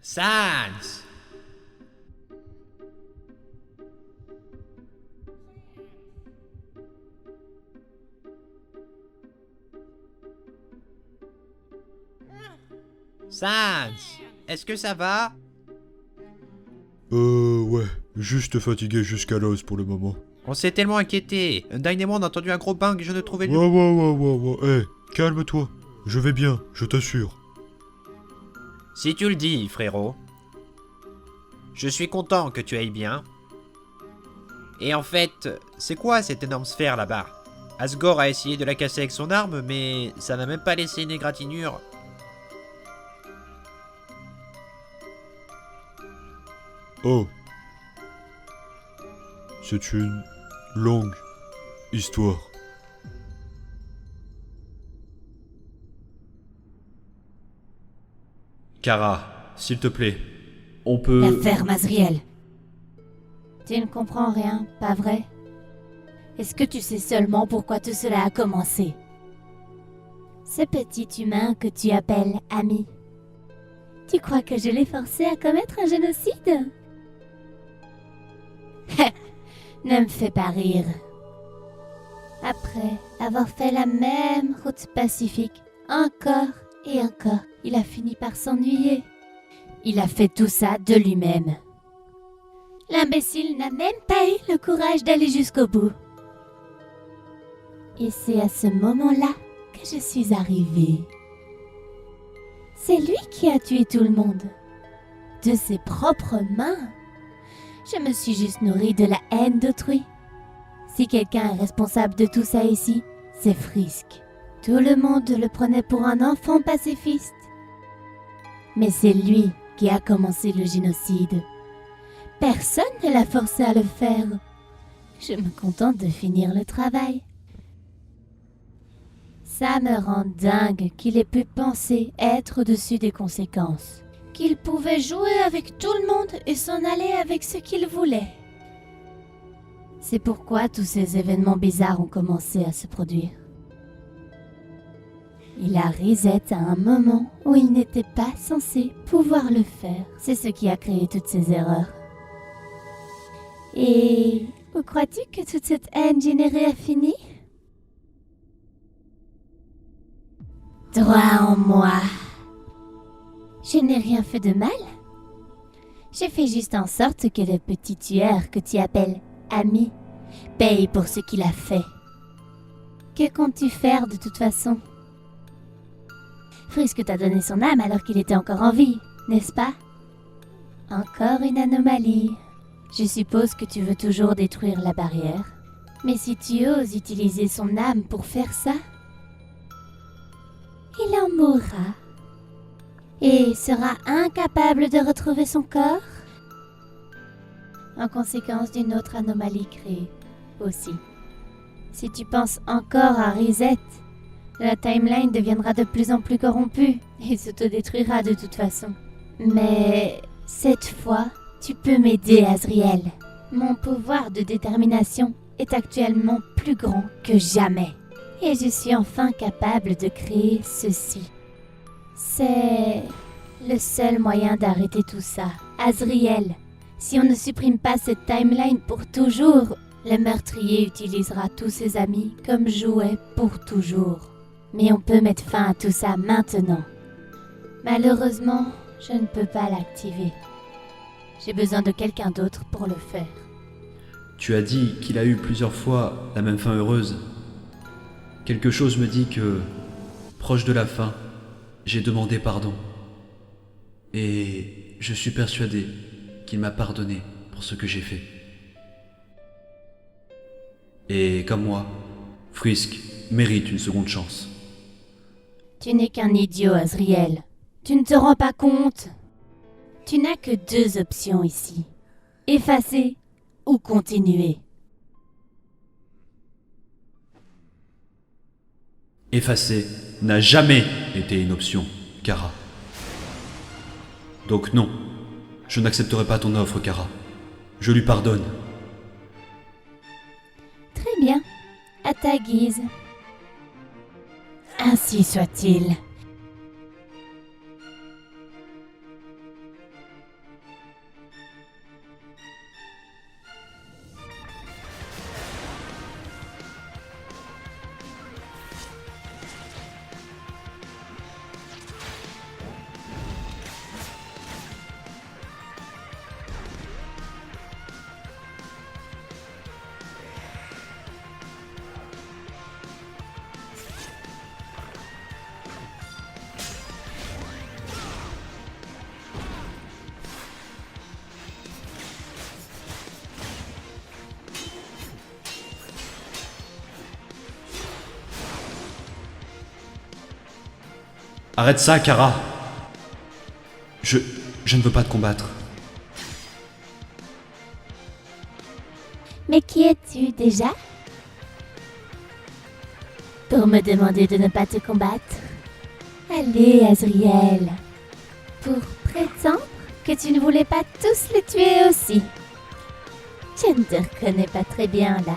Sans! Sans! Est-ce que ça va? Ouais, juste fatigué jusqu'à l'os pour le moment. On s'est tellement inquiété. Undyne et moi on a entendu un gros bang et je ne trouvais le... Ouais, calme-toi. Je vais bien, je t'assure. Si tu le dis, frérot. Je suis content que tu ailles bien. Et en fait, c'est quoi cette énorme sphère là-bas? Asgore a essayé de la casser avec son arme, mais ça n'a même pas laissé une égratignure. Oh. C'est une longue histoire. Kara, s'il te plaît, on peut... La ferme Azriel. Tu ne comprends rien, pas vrai? Est-ce que tu sais seulement pourquoi tout cela a commencé? Ce petit humain que tu appelles ami. Tu crois que je l'ai forcé à commettre un génocide? Ne me fais pas rire. Après avoir fait la même route pacifique, encore et encore, il a fini par s'ennuyer. Il a fait tout ça de lui-même. L'imbécile n'a même pas eu le courage d'aller jusqu'au bout. Et c'est à ce moment-là que je suis arrivée. C'est lui qui a tué tout le monde. De ses propres mains. Je me suis juste nourrie de la haine d'autrui. Si quelqu'un est responsable de tout ça ici, c'est Frisk. Tout le monde le prenait pour un enfant pacifiste. Mais c'est lui qui a commencé le génocide. Personne ne l'a forcé à le faire. Je me contente de finir le travail. Ça me rend dingue qu'il ait pu penser être au-dessus des conséquences. Qu'il pouvait jouer avec tout le monde et s'en aller avec ce qu'il voulait. C'est pourquoi tous ces événements bizarres ont commencé à se produire. Il a reset à un moment où il n'était pas censé pouvoir le faire. C'est ce qui a créé toutes ces erreurs. Et où crois-tu que toute cette haine générée a fini? Droit en moi. Je n'ai rien fait de mal. J'ai fait juste en sorte que le petit tueur que tu appelles ami paye pour ce qu'il a fait. Que comptes-tu faire de toute façon? Frisk t'a donné son âme alors qu'il était encore en vie, n'est-ce pas? Encore une anomalie. Je suppose que tu veux toujours détruire la barrière. Mais si tu oses utiliser son âme pour faire ça, il en mourra. Et sera incapable de retrouver son corps, en conséquence d'une autre anomalie créée aussi. Si tu penses encore à Reset, la timeline deviendra de plus en plus corrompue et s'autodétruira de toute façon. Mais cette fois, tu peux m'aider, Azriel. Mon pouvoir de détermination est actuellement plus grand que jamais. Et je suis enfin capable de créer ceci. C'est le seul moyen d'arrêter tout ça. Azriel, si on ne supprime pas cette timeline pour toujours, le meurtrier utilisera tous ses amis comme jouets pour toujours. Mais on peut mettre fin à tout ça maintenant. Malheureusement, je ne peux pas l'activer. J'ai besoin de quelqu'un d'autre pour le faire. Tu as dit qu'il a eu plusieurs fois la même fin heureuse. Quelque chose me dit que, proche de la fin, j'ai demandé pardon. Et je suis persuadé qu'il m'a pardonné pour ce que j'ai fait. Et comme moi, Frisk mérite une seconde chance. Tu n'es qu'un idiot, Azriel. Tu ne te rends pas compte? Tu n'as que deux options ici. Effacer ou continuer. Effacer n'a jamais été une option, Kara. Donc non, je n'accepterai pas ton offre, Kara. Je lui pardonne. Très bien, à ta guise. Ainsi soit-il. Arrête ça, Kara. Je ne veux pas te combattre. Mais qui es-tu déjà? Pour me demander de ne pas te combattre? Allez, Azriel. Pour prétendre que tu ne voulais pas tous les tuer aussi. Je ne te reconnais pas très bien là.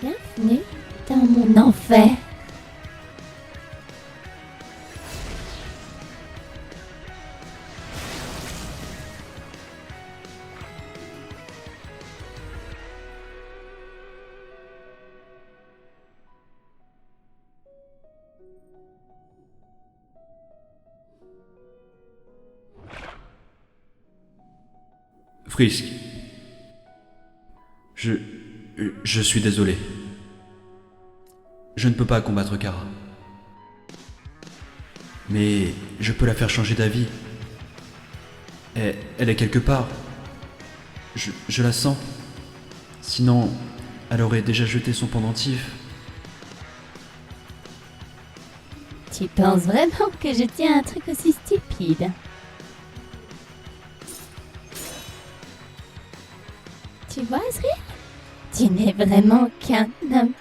Bienvenue dans mon enfer. Frisk. Je suis désolé. Je ne peux pas combattre Kara. Mais je peux la faire changer d'avis. Elle est quelque part. Je la sens. Sinon, elle aurait déjà jeté son pendentif. Tu penses vraiment que je tiens à un truc aussi stupide? Tu vois, Azriel? Tu n'es vraiment qu'un homme.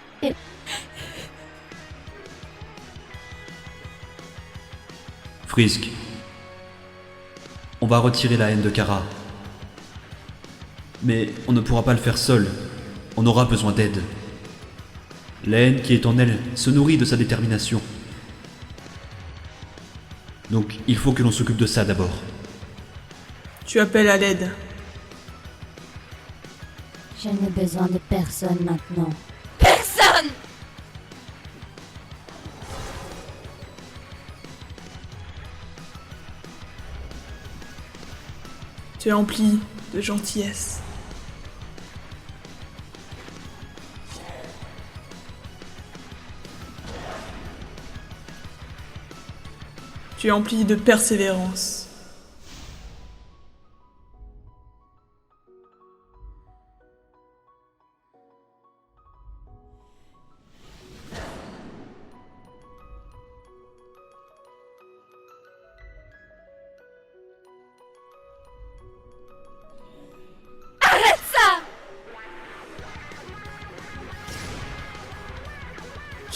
Frisk. On va retirer la haine de Kara. Mais on ne pourra pas le faire seul. On aura besoin d'aide. La haine qui est en elle se nourrit de sa détermination. Donc il faut que l'on s'occupe de ça d'abord. Tu appelles à l'aide. Je n'ai besoin de personne maintenant. Tu es empli de gentillesse. Tu es empli de persévérance.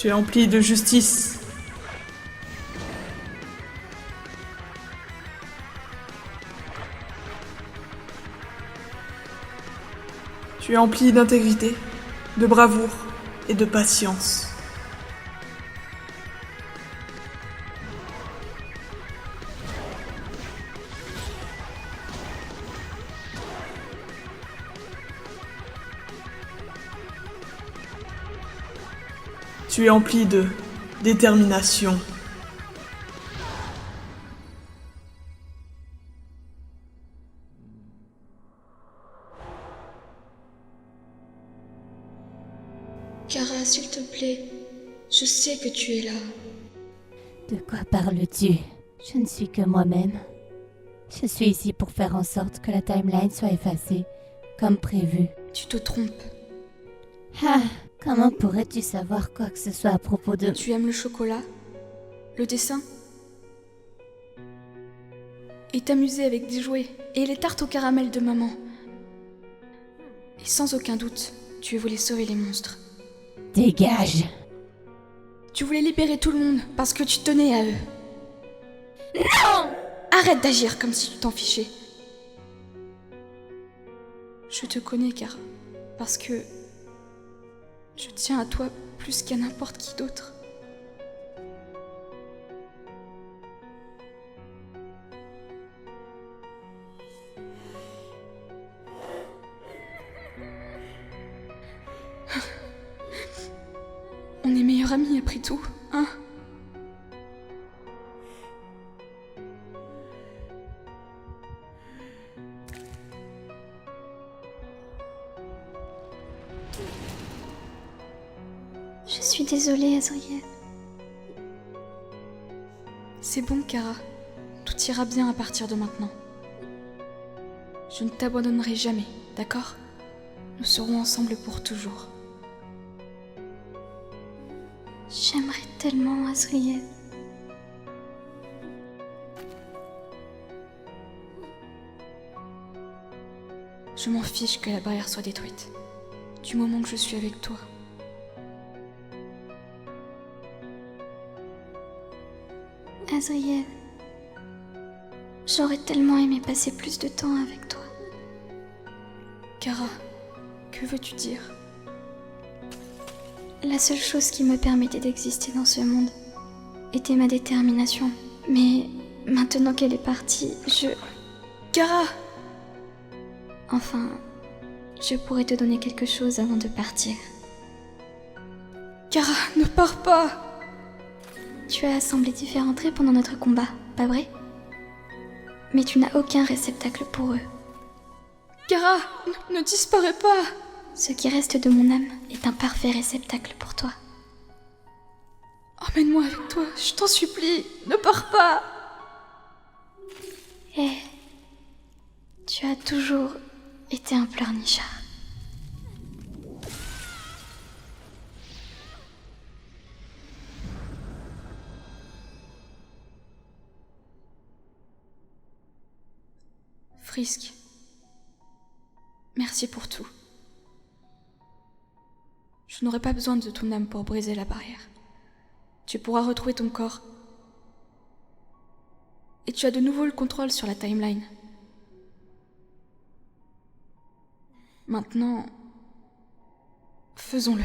Tu es empli de justice. Tu es empli d'intégrité, de bravoure et de patience. Tu es empli de détermination. Kara, s'il te plaît, je sais que tu es là. De quoi parles-tu? Je ne suis que moi-même. Je suis ici pour faire en sorte que la timeline soit effacée, comme prévu. Tu te trompes. Ah, comment pourrais-tu savoir quoi que ce soit à propos de... Tu aimes le chocolat, le dessin et t'amuser avec des jouets et les tartes au caramel de maman. Et sans aucun doute, tu voulais sauver les monstres. Dégage! Tu voulais libérer tout le monde parce que tu tenais à eux. Non! Arrête d'agir comme si tu t'en fichais. Je te connais, Kara, parce que je tiens à toi plus qu'à n'importe qui d'autre. est meilleurs amis après tout, hein? Je suis désolée, Azriel. C'est bon, Kara. Tout ira bien à partir de maintenant. Je ne t'abandonnerai jamais, d'accord? Nous serons ensemble pour toujours. J'aimerais tellement, Azriel. Je m'en fiche que la barrière soit détruite. Du moment que je suis avec toi. Azriel. J'aurais tellement aimé passer plus de temps avec toi. Kara, que veux-tu dire? La seule chose qui me permettait d'exister dans ce monde était ma détermination. Mais maintenant qu'elle est partie, Kara! Enfin, je pourrais te donner quelque chose avant de partir. Kara, ne pars pas! Tu as assemblé différents traits pendant notre combat, pas vrai? Mais tu n'as aucun réceptacle pour eux. Kara, ne disparais pas! Ce qui reste de mon âme est un parfait réceptacle pour toi. Emmène-moi avec toi, je t'en supplie, ne pars pas! Eh, tu as toujours été un pleurnichard. Frisk, merci pour tout. Je n'aurai pas besoin de ton âme pour briser la barrière. Tu pourras retrouver ton corps. Et tu as de nouveau le contrôle sur la timeline. Maintenant, faisons-le.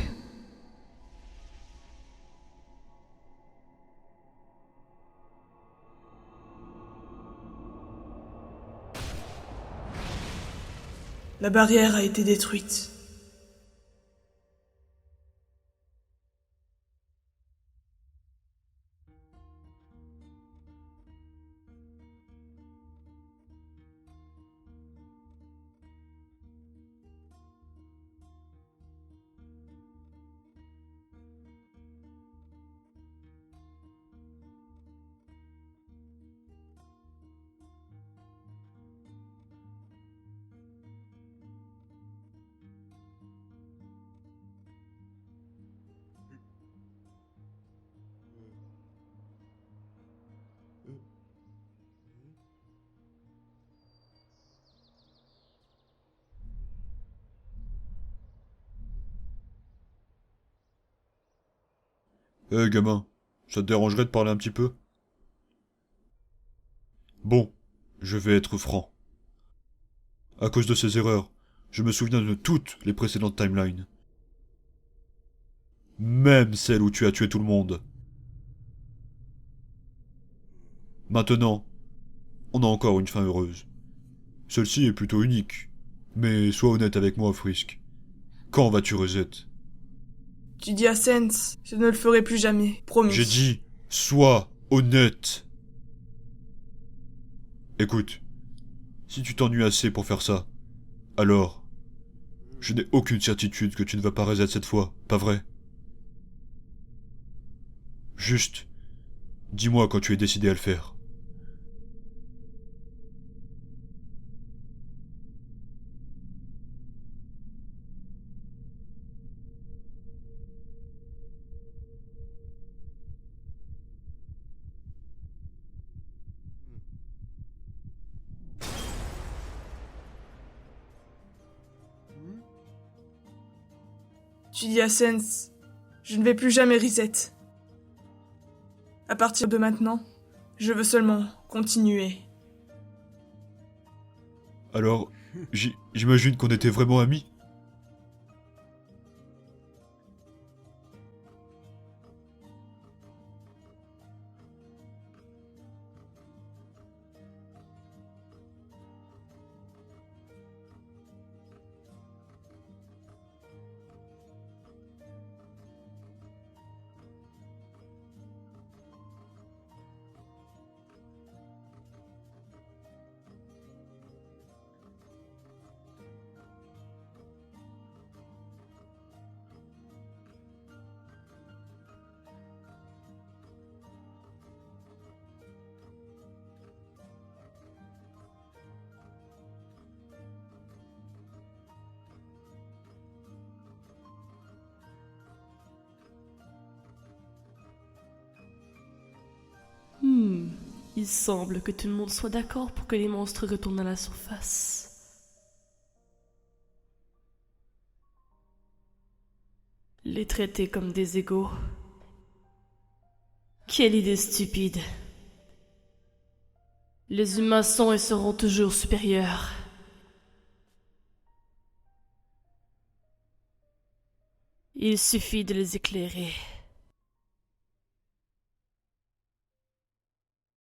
La barrière a été détruite. Hé gamin, ça te dérangerait de parler un petit peu? Bon, je vais être franc. À cause de ces erreurs, je me souviens de toutes les précédentes timelines. Même celle où tu as tué tout le monde. Maintenant, on a encore une fin heureuse. Celle-ci est plutôt unique. Mais sois honnête avec moi, Frisk. Quand vas-tu reset? Tu dis à Sens, je ne le ferai plus jamais, promis. J'ai dit, sois honnête. Écoute, si tu t'ennuies assez pour faire ça, alors, je n'ai aucune certitude que tu ne vas pas reset cette fois, pas vrai? Juste, dis-moi quand tu es décidé à le faire. Tu dis à Sens, je ne vais plus jamais reset. À partir de maintenant, je veux seulement continuer. Alors, j'imagine qu'on était vraiment amis? Il semble que tout le monde soit d'accord pour que les monstres retournent à la surface. Les traiter comme des égaux. Quelle idée stupide. Les humains sont et seront toujours supérieurs. Il suffit de les éclairer.